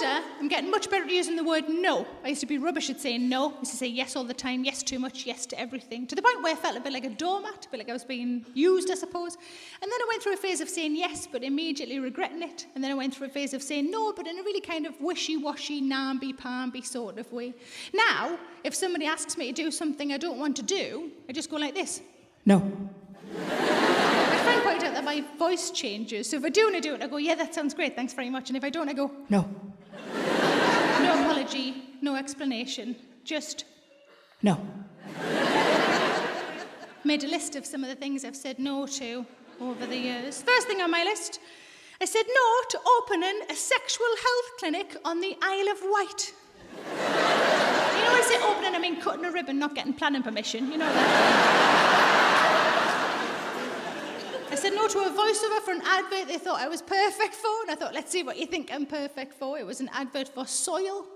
older, I'm getting much better at using the word no. I used to be rubbish at saying no. I used to say yes all the time, yes too much, yes to everything. To the point where I felt a bit like a doormat, a bit like I was being used, I suppose. And then I went through a phase of saying yes, but immediately regretting it. And then I went through a phase of saying no, but in a really kind of wishy-washy, namby-pamby sort of way. Now, if somebody asks me to do something I don't want to do, I just go like this. No. My friend pointed out that my voice changes. So if I do want to do it, I go, yeah, that sounds great, thanks very much. And if I don't, I go, no. No apology, no explanation, just no. Made a list of some of the things I've said no to over the years. First thing on my list, I said no to opening a sexual health clinic on the Isle of Wight. You know when I say opening, I mean cutting a ribbon, not getting planning permission. You know that? I said no to a voiceover for an advert they thought I was perfect for, and I thought, let's see what you think I'm perfect for. It was an advert for soil.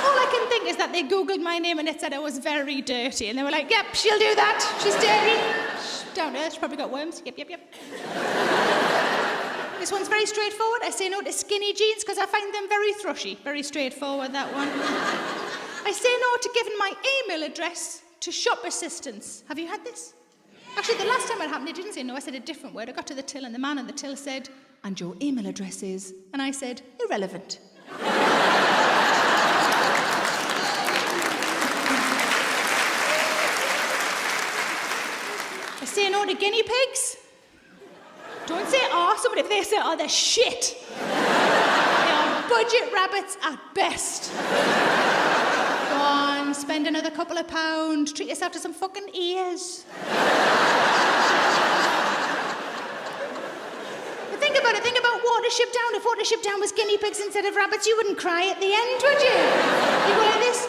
All I can think is that they Googled my name and it said I was very dirty, and they were like, yep, she'll do that. She's dirty. Down to earth, she probably got worms. Yep. This one's very straightforward. I say no to skinny jeans because I find them very thrushy. Very straightforward, that one. I say no to giving my email address to shop assistants. Have you had this? Actually, the last time it happened, I didn't say no, I said a different word. I got to the till and the man on the till said, and your email address is? And I said, irrelevant. I say no to guinea pigs. Don't say arse, but if they say, oh, they're shit. They are budget rabbits at best. Go on, spend another couple of pounds, treat yourself to some fucking ears. But think about Watership Down. If Watership Down was guinea pigs instead of rabbits, you wouldn't cry at the end, would you? You go like this.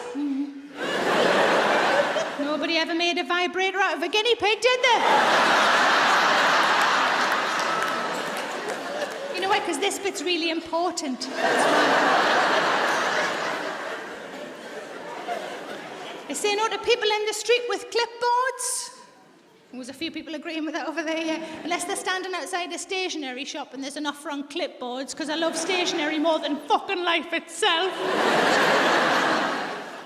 Nobody ever made a vibrator out of a guinea pig, did they? You know why? Because this bit's really important. That's why. I say no to people in the street with clipboards. There was a few people agreeing with that over there, yeah. Unless they're standing outside a stationery shop and there's an offer on clipboards, because I love stationery more than fucking life itself.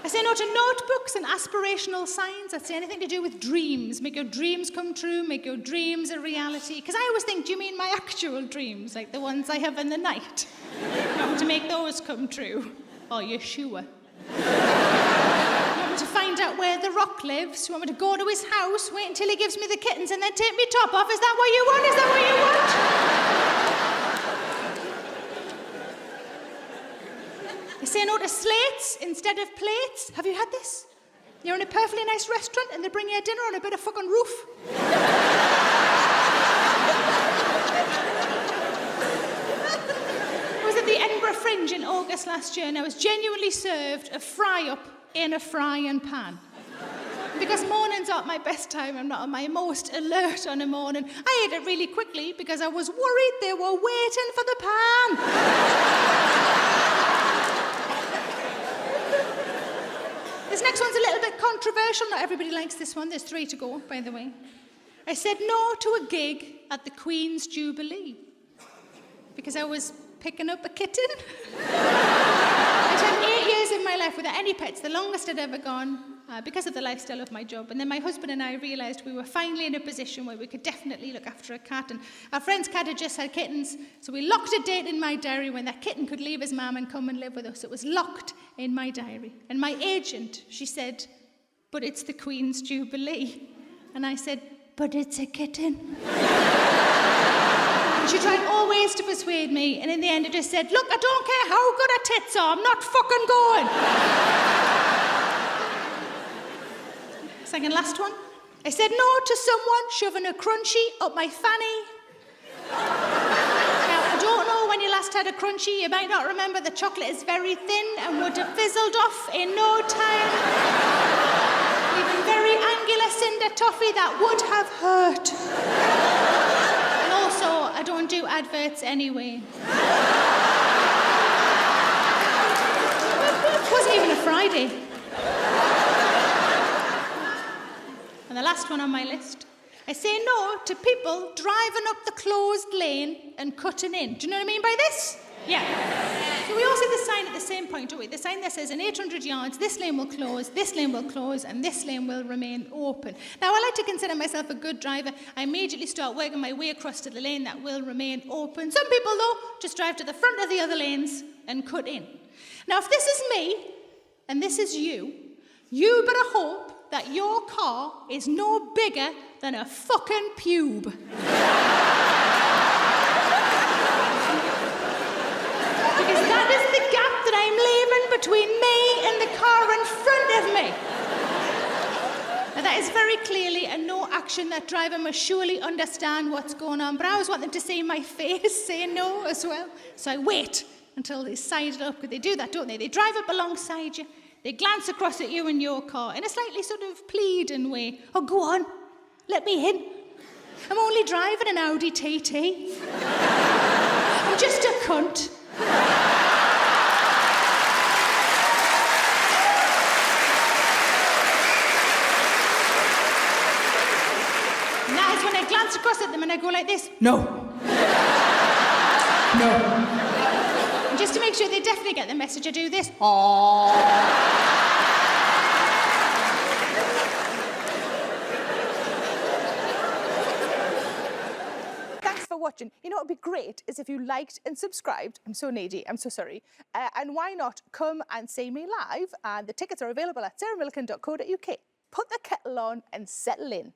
I say no to notebooks and aspirational signs. I'd say anything to do with dreams. Make your dreams come true, make your dreams a reality. Because I always think, do you mean my actual dreams, like the ones I have in the night? You want me to make those come true? Are you sure? To find out where the Rock lives. You want me to go to his house, wait until he gives me the kittens, and then take me top off? Is that what you want? Is that what you want? I say no to slates instead of plates. Have you had this? You're in a perfectly nice restaurant and they bring you a dinner on a bit of fucking roof. I was at the Edinburgh Fringe in August last year and I was genuinely served a fry-up in a frying pan. Because mornings aren't my best time, I'm not on my most alert on a morning. I ate it really quickly because I was worried they were waiting for the pan. This next one's a little bit controversial. Not everybody likes this one. There's 3 to go, by the way. I said no to a gig at the Queen's Jubilee because I was picking up a kitten. I spent 8 years of my life without any pets, the longest I'd ever gone, because of the lifestyle of my job. And then my husband and I realised we were finally in a position where we could definitely look after a cat. And our friend's cat had just had kittens, so we locked a date in my diary when that kitten could leave his mum and come and live with us. It was locked in my diary. And my agent, she said, but it's the Queen's Jubilee. And I said, but it's a kitten. She tried always to persuade me, and in the end I just said, look, I don't care how good her tits are, I'm not fucking going. Second last one. I said no to someone shoving a crunchie up my fanny. Now, I don't know when you last had a crunchie, you might not remember the chocolate is very thin and would have fizzled off in no time. Even very angular cinder toffee that would have hurt. Also, I don't do adverts anyway. It wasn't even a Friday. And the last one on my list. I say no to people driving up the closed lane and cutting in. Do you know what I mean by this? Yeah. So we all see the sign at the same point, don't we? The sign that says in 800 yards, this lane will close, and this lane will remain open. Now, I like to consider myself a good driver. I immediately start working my way across to the lane that will remain open. Some people, though, just drive to the front of the other lanes and cut in. Now, if this is me, and this is you better hope that your car is no bigger than a fucking pube. Because that is the gap that I'm leaving between me and the car in front of me. Now, that is very clearly a no action. That driver must surely understand what's going on. But I always want them to see my face say no as well. So I wait until they side up, because they do that, don't they? They drive up alongside you. They glance across at you and your car in a slightly sort of pleading way. Oh, go on. Let me in. I'm only driving an Audi TT. I'm just a cunt. And that is when I glance across at them and I go like this. No. No. And just to make sure they definitely get the message, I do this. Aww. Watching. You know what would be great is if you liked and subscribed. I'm so needy, I'm so sorry. And why not come and see me live? And the tickets are available at sarahmillican.co.uk. Put the kettle on and settle in.